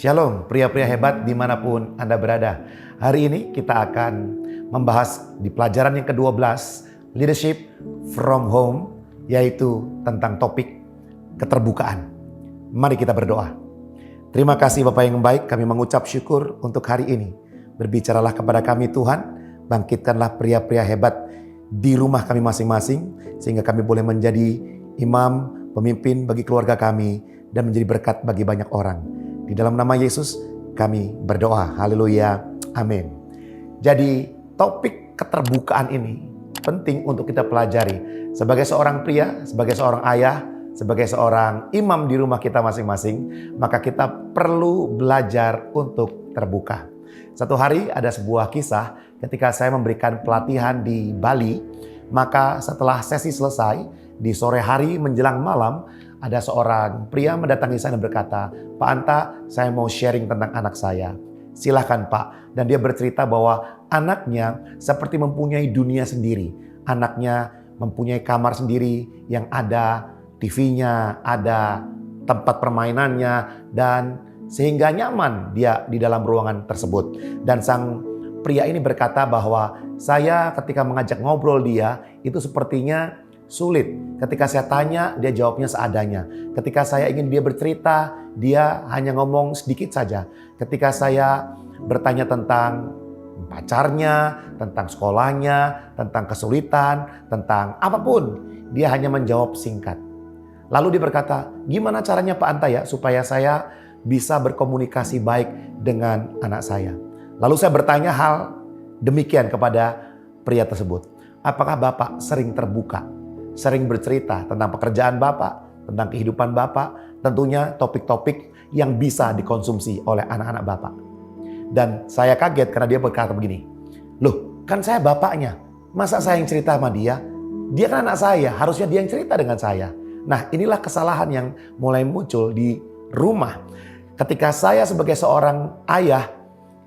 Shalom, pria-pria hebat dimanapun Anda berada. Hari ini kita akan membahas di pelajaran yang ke-12, Leadership from Home, yaitu tentang topik keterbukaan. Mari kita berdoa. Terima kasih Bapak yang baik, kami mengucap syukur untuk hari ini. Berbicaralah kepada kami Tuhan, bangkitkanlah pria-pria hebat di rumah kami masing-masing, sehingga kami boleh menjadi imam, pemimpin bagi keluarga kami, dan menjadi berkat bagi banyak orang. Di dalam nama Yesus kami berdoa. Haleluya. Amin. Jadi topik keterbukaan ini penting untuk kita pelajari. Sebagai seorang pria, sebagai seorang ayah, sebagai seorang imam di rumah kita masing-masing, maka kita perlu belajar untuk terbuka. Satu hari ada sebuah kisah ketika saya memberikan pelatihan di Bali, maka setelah sesi selesai, di sore hari menjelang malam, ada seorang pria mendatangi saya dan berkata, "Pak Anta, saya mau sharing tentang anak saya." "Silahkan Pak." Dan dia bercerita bahwa anaknya seperti mempunyai dunia sendiri. Anaknya mempunyai kamar sendiri yang ada TV-nya, ada tempat permainannya, dan sehingga nyaman dia di dalam ruangan tersebut. Dan sang pria ini berkata bahwa saya ketika mengajak ngobrol dia, itu sepertinya sulit. Ketika saya tanya, dia jawabnya seadanya. Ketika saya ingin dia bercerita, dia hanya ngomong sedikit saja. Ketika saya bertanya tentang pacarnya, tentang sekolahnya, tentang kesulitan, tentang apapun, dia hanya menjawab singkat. Lalu dia berkata, "Gimana caranya Pak Anta ya supaya saya bisa berkomunikasi baik dengan anak saya?" Lalu saya bertanya hal demikian kepada pria tersebut. "Apakah Bapak sering terbuka? Sering bercerita tentang pekerjaan Bapak, tentang kehidupan Bapak, tentunya topik-topik yang bisa dikonsumsi oleh anak-anak Bapak?" Dan saya kaget karena dia berkata begini, "Loh, kan saya bapaknya, masa saya yang cerita sama dia? Dia kan anak saya, harusnya dia yang cerita dengan saya." Nah, inilah kesalahan yang mulai muncul di rumah. Ketika saya sebagai seorang ayah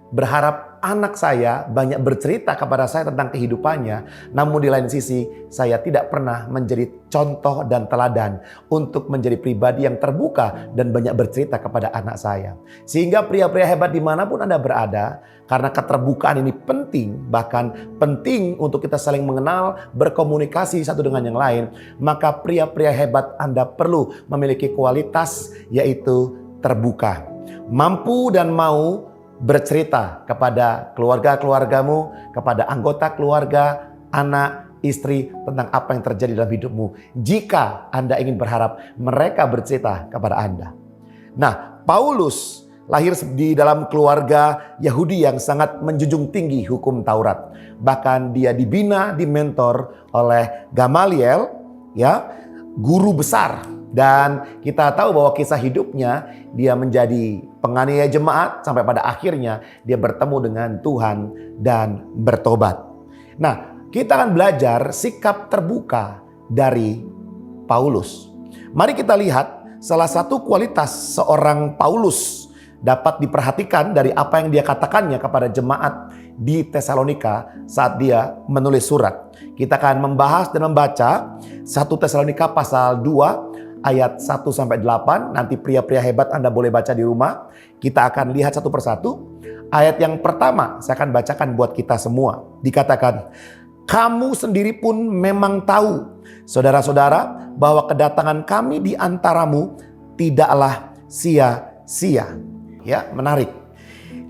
berharap anak saya banyak bercerita kepada saya tentang kehidupannya, namun di lain sisi saya tidak pernah menjadi contoh dan teladan untuk menjadi pribadi yang terbuka dan banyak bercerita kepada anak saya. Sehingga pria-pria hebat dimanapun Anda berada, karena keterbukaan ini penting, bahkan penting untuk kita saling mengenal, berkomunikasi satu dengan yang lain, maka pria-pria hebat Anda perlu memiliki kualitas yaitu terbuka. Mampu dan mau bercerita kepada keluarga-keluargamu, kepada anggota keluarga, anak, istri tentang apa yang terjadi dalam hidupmu. Jika Anda ingin berharap mereka bercerita kepada Anda. Nah, Paulus lahir di dalam keluarga Yahudi yang sangat menjunjung tinggi hukum Taurat. Bahkan dia dibina, dimentor oleh Gamaliel, ya, guru besar. Dan kita tahu bahwa kisah hidupnya, dia menjadi penganiaya jemaat sampai pada akhirnya dia bertemu dengan Tuhan dan bertobat. Nah, kita akan belajar sikap terbuka dari Paulus. Mari kita lihat salah satu kualitas seorang Paulus dapat diperhatikan dari apa yang dia katakannya kepada jemaat di Tesalonika saat dia menulis surat. Kita akan membahas dan membaca 1 Tesalonika pasal 2 ayat 1-8, nanti pria-pria hebat Anda boleh baca di rumah. Kita akan lihat satu persatu. Ayat yang pertama saya akan bacakan buat kita semua. Dikatakan, "Kamu sendiri pun memang tahu, saudara-saudara, bahwa kedatangan kami di antaramu tidaklah sia-sia." Ya, menarik.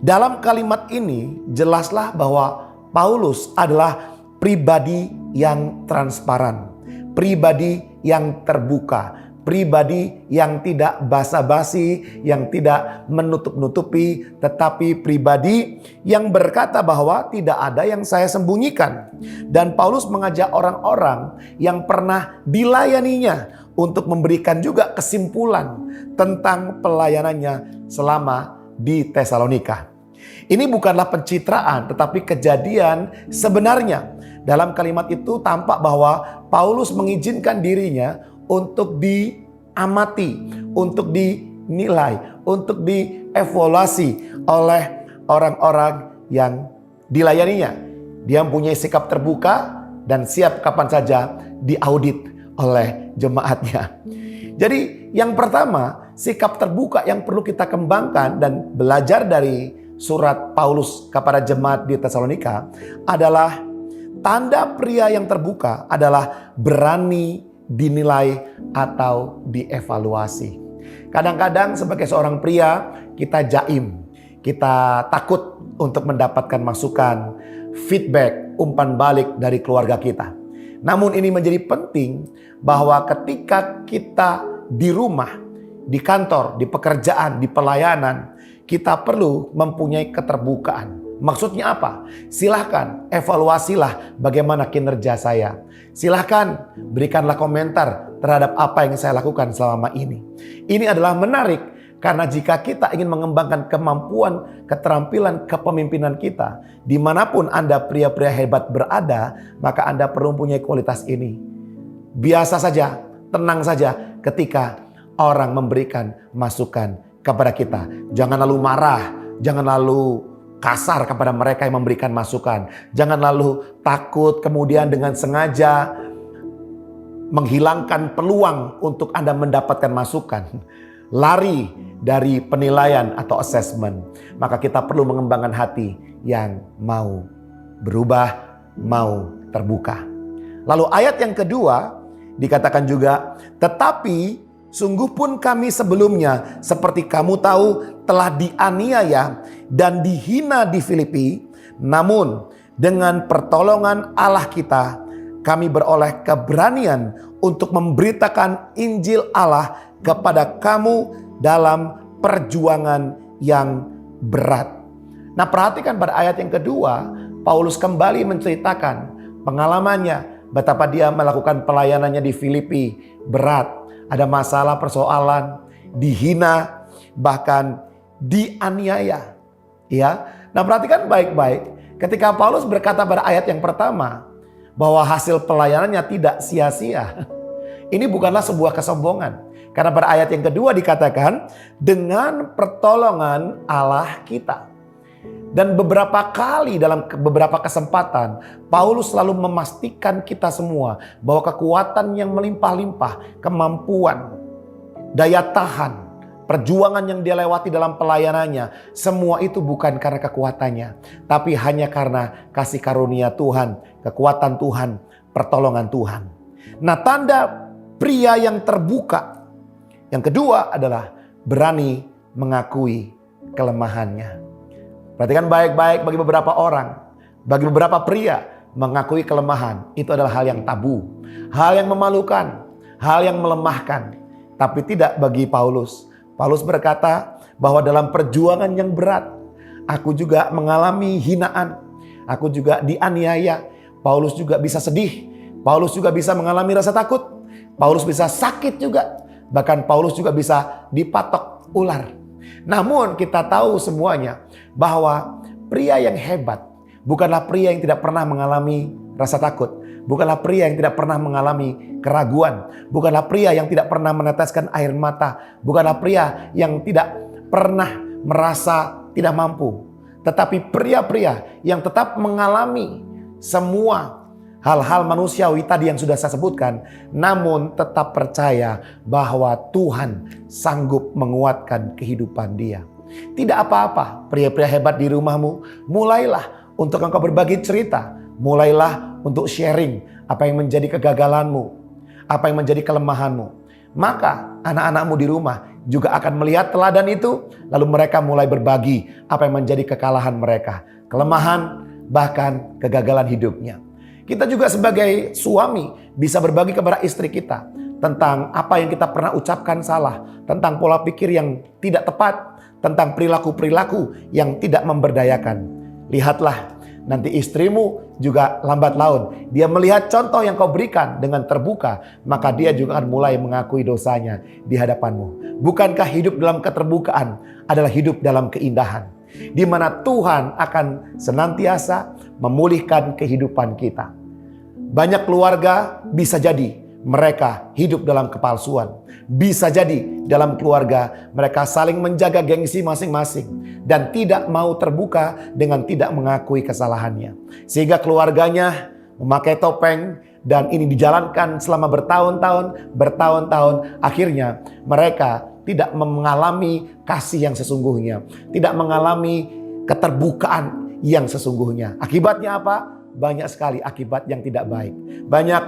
Dalam kalimat ini jelaslah bahwa Paulus adalah pribadi yang transparan, pribadi yang terbuka, pribadi yang tidak basa-basi, yang tidak menutup-nutupi, tetapi pribadi yang berkata bahwa tidak ada yang saya sembunyikan. Dan Paulus mengajak orang-orang yang pernah dilayaninya untuk memberikan juga kesimpulan tentang pelayanannya selama di Tesalonika. Ini bukanlah pencitraan, tetapi kejadian sebenarnya. Dalam kalimat itu tampak bahwa Paulus mengizinkan dirinya untuk diamati, untuk dinilai, untuk dievaluasi oleh orang-orang yang dilayaninya. Dia mempunyai sikap terbuka dan siap kapan saja diaudit oleh jemaatnya. Jadi yang pertama, sikap terbuka yang perlu kita kembangkan dan belajar dari surat Paulus kepada jemaat di Tesalonika adalah tanda pria yang terbuka adalah berani dinilai atau dievaluasi. Kadang-kadang sebagai seorang pria kita jaim, kita takut untuk mendapatkan masukan, feedback, umpan balik dari keluarga kita. Namun ini menjadi penting bahwa ketika kita di rumah, di kantor, di pekerjaan, di pelayanan, kita perlu mempunyai keterbukaan. Maksudnya apa? Silahkan evaluasilah bagaimana kinerja saya. Silahkan berikanlah komentar terhadap apa yang saya lakukan selama ini. Ini adalah menarik karena jika kita ingin mengembangkan kemampuan, keterampilan kepemimpinan kita, dimanapun Anda pria-pria hebat berada, maka Anda perlu mempunyai kualitas ini. Biasa saja, tenang saja ketika orang memberikan masukan kepada kita. Jangan lalu marah, jangan lalu kasar kepada mereka yang memberikan masukan. Jangan lalu takut kemudian dengan sengaja menghilangkan peluang untuk Anda mendapatkan masukan. Lari dari penilaian atau assessment. Maka kita perlu mengembangkan hati yang mau berubah, mau terbuka. Lalu ayat yang kedua dikatakan juga, tetapi sungguh pun kami sebelumnya seperti kamu tahu telah dianiaya dan dihina di Filipi. Namun dengan pertolongan Allah kita, kami beroleh keberanian untuk memberitakan Injil Allah kepada kamu dalam perjuangan yang berat. Nah, perhatikan pada ayat yang kedua, Paulus kembali menceritakan pengalamannya, betapa dia melakukan pelayanannya di Filipi berat. Ada masalah, persoalan, dihina, bahkan dianiaya. Ya. Nah, perhatikan baik-baik. Ketika Paulus berkata pada ayat yang pertama bahwa hasil pelayanannya tidak sia-sia. Ini bukanlah sebuah kesombongan. Karena pada ayat yang kedua dikatakan dengan pertolongan Allah kita. Dan beberapa kali dalam beberapa kesempatan Paulus selalu memastikan kita semua bahwa kekuatan yang melimpah-limpah, kemampuan, daya tahan, perjuangan yang dia lewati dalam pelayanannya, semua itu bukan karena kekuatannya, tapi hanya karena kasih karunia Tuhan, kekuatan Tuhan, pertolongan Tuhan. Nah, tanda pria yang terbuka yang kedua adalah berani mengakui kelemahannya. Perhatikan baik-baik, bagi beberapa orang, bagi beberapa pria, mengakui kelemahan itu adalah hal yang tabu, hal yang memalukan, hal yang melemahkan. Tapi tidak bagi Paulus. Paulus berkata bahwa dalam perjuangan yang berat, aku juga mengalami hinaan, aku juga dianiaya. Paulus juga bisa sedih, Paulus juga bisa mengalami rasa takut, Paulus bisa sakit juga, bahkan Paulus juga bisa dipatok ular. Namun kita tahu semuanya bahwa pria yang hebat bukanlah pria yang tidak pernah mengalami rasa takut. Bukanlah pria yang tidak pernah mengalami keraguan. Bukanlah pria yang tidak pernah meneteskan air mata. Bukanlah pria yang tidak pernah merasa tidak mampu. Tetapi pria-pria yang tetap mengalami semua hal-hal manusiawi tadi yang sudah saya sebutkan, namun tetap percaya bahwa Tuhan sanggup menguatkan kehidupan dia. Tidak apa-apa, pria-pria hebat di rumahmu, mulailah untuk engkau berbagi cerita. Mulailah untuk sharing apa yang menjadi kegagalanmu, apa yang menjadi kelemahanmu. Maka anak-anakmu di rumah juga akan melihat teladan itu, lalu mereka mulai berbagi apa yang menjadi kekalahan mereka, kelemahan, bahkan kegagalan hidupnya. Kita juga sebagai suami bisa berbagi kepada istri kita tentang apa yang kita pernah ucapkan salah, tentang pola pikir yang tidak tepat, tentang perilaku-perilaku yang tidak memberdayakan. Lihatlah, nanti istrimu juga lambat laun, dia melihat contoh yang kau berikan dengan terbuka, maka dia juga akan mulai mengakui dosanya di hadapanmu. Bukankah hidup dalam keterbukaan adalah hidup dalam keindahan, di mana Tuhan akan senantiasa memulihkan kehidupan kita. Banyak keluarga bisa jadi mereka hidup dalam kepalsuan. Bisa jadi dalam keluarga mereka saling menjaga gengsi masing-masing dan tidak mau terbuka dengan tidak mengakui kesalahannya. Sehingga keluarganya memakai topeng dan ini dijalankan selama bertahun-tahun. Akhirnya mereka tidak mengalami kasih yang sesungguhnya, tidak mengalami keterbukaan yang sesungguhnya. Akibatnya apa? Banyak sekali akibat yang tidak baik. Banyak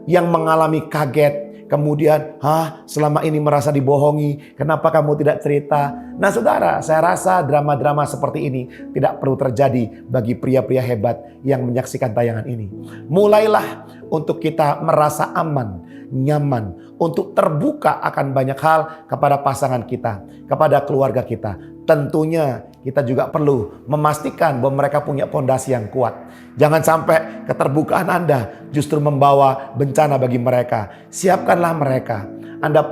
yang mengalami kaget, kemudian, selama ini merasa dibohongi, kenapa kamu tidak cerita? Nah saudara, saya rasa drama-drama seperti ini tidak perlu terjadi bagi pria-pria hebat yang menyaksikan tayangan ini. Mulailah untuk kita merasa aman, nyaman, untuk terbuka akan banyak hal kepada pasangan kita, kepada keluarga kita. Tentunya kita juga perlu memastikan bahwa mereka punya pondasi yang kuat. Jangan sampai keterbukaan Anda justru membawa bencana bagi mereka. Siapkanlah mereka. Anda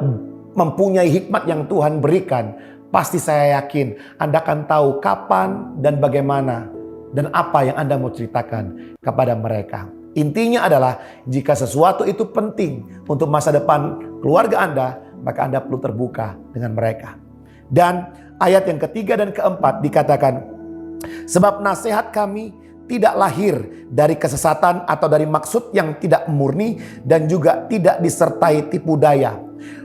mempunyai hikmat yang Tuhan berikan. Pasti saya yakin Anda akan tahu kapan dan bagaimana dan apa yang Anda mau ceritakan kepada mereka. Intinya adalah jika sesuatu itu penting untuk masa depan keluarga Anda, maka Anda perlu terbuka dengan mereka. Dan ayat yang ketiga dan keempat dikatakan, sebab nasihat kami tidak lahir dari kesesatan atau dari maksud yang tidak murni dan juga tidak disertai tipu daya.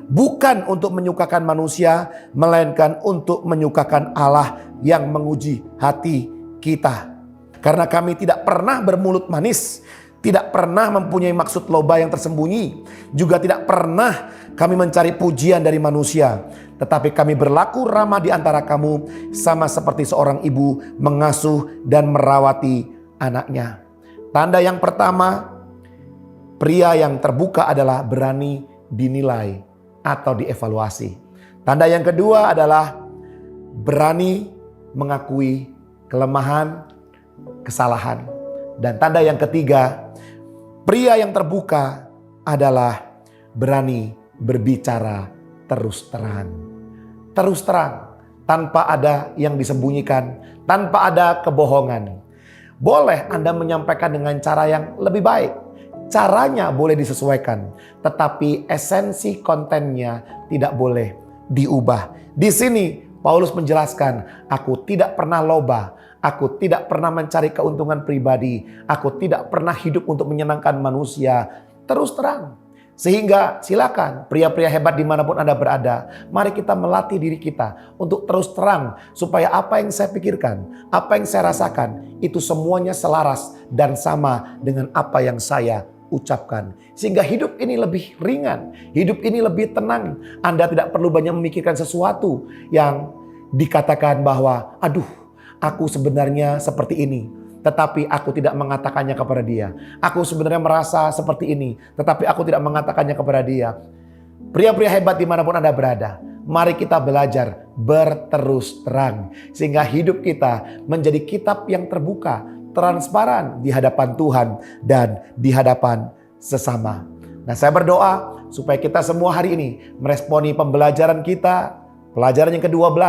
Bukan untuk menyukakan manusia, melainkan untuk menyukakan Allah yang menguji hati kita. Karena kami tidak pernah bermulut manis, tidak pernah mempunyai maksud loba yang tersembunyi, juga tidak pernah kami mencari pujian dari manusia. Tetapi kami berlaku ramah di antara kamu, sama seperti seorang ibu mengasuh dan merawati anaknya. Tanda yang pertama, pria yang terbuka adalah berani dinilai atau dievaluasi. Tanda yang kedua adalah berani mengakui kelemahan, kesalahan. Dan tanda yang ketiga, pria yang terbuka adalah berani berbicara terus terang. Terus terang, tanpa ada yang disembunyikan, tanpa ada kebohongan. Boleh Anda menyampaikan dengan cara yang lebih baik. Caranya boleh disesuaikan, tetapi esensi kontennya tidak boleh diubah. Di sini Paulus menjelaskan, aku tidak pernah loba. Aku tidak pernah mencari keuntungan pribadi. Aku tidak pernah hidup untuk menyenangkan manusia. Terus terang. Sehingga silakan pria-pria hebat dimanapun Anda berada. Mari kita melatih diri kita untuk terus terang. Supaya apa yang saya pikirkan, apa yang saya rasakan, itu semuanya selaras dan sama dengan apa yang saya ucapkan. Sehingga hidup ini lebih ringan. Hidup ini lebih tenang. Anda tidak perlu banyak memikirkan sesuatu yang dikatakan bahwa, aduh, aku sebenarnya seperti ini, tetapi aku tidak mengatakannya kepada dia. Aku sebenarnya merasa seperti ini, tetapi aku tidak mengatakannya kepada dia. Pria-pria hebat dimanapun Anda berada, mari kita belajar berterus terang. Sehingga hidup kita menjadi kitab yang terbuka, transparan di hadapan Tuhan dan di hadapan sesama. Nah, saya berdoa supaya kita semua hari ini meresponi pembelajaran kita, pelajaran yang ke-12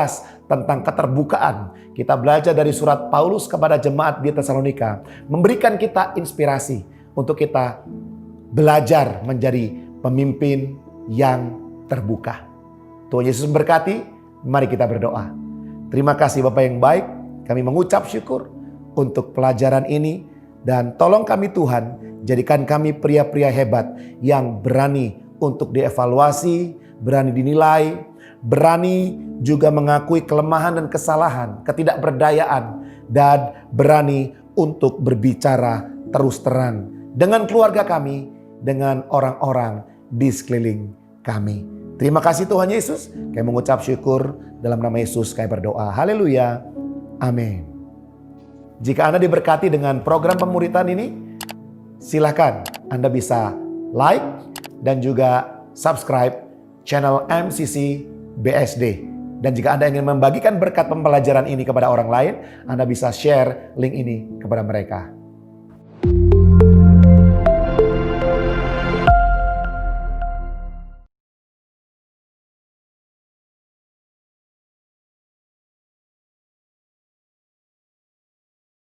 tentang keterbukaan. Kita belajar dari surat Paulus kepada jemaat di Tesalonika, memberikan kita inspirasi untuk kita belajar menjadi pemimpin yang terbuka. Tuhan Yesus memberkati, mari kita berdoa. Terima kasih Bapa yang baik, kami mengucap syukur untuk pelajaran ini, dan tolong kami Tuhan, jadikan kami pria-pria hebat yang berani untuk dievaluasi, berani dinilai, berani juga mengakui kelemahan dan kesalahan, ketidakberdayaan, dan berani untuk berbicara terus terang dengan keluarga kami, dengan orang-orang di sekeliling kami. Terima kasih Tuhan Yesus, kami mengucap syukur dalam nama Yesus kami berdoa. Haleluya. Amin. Jika Anda diberkati dengan program pemuritan ini, silakan Anda bisa like dan juga subscribe channel MCC BSD. Dan jika Anda ingin membagikan berkat pembelajaran ini kepada orang lain, Anda bisa share link ini kepada mereka.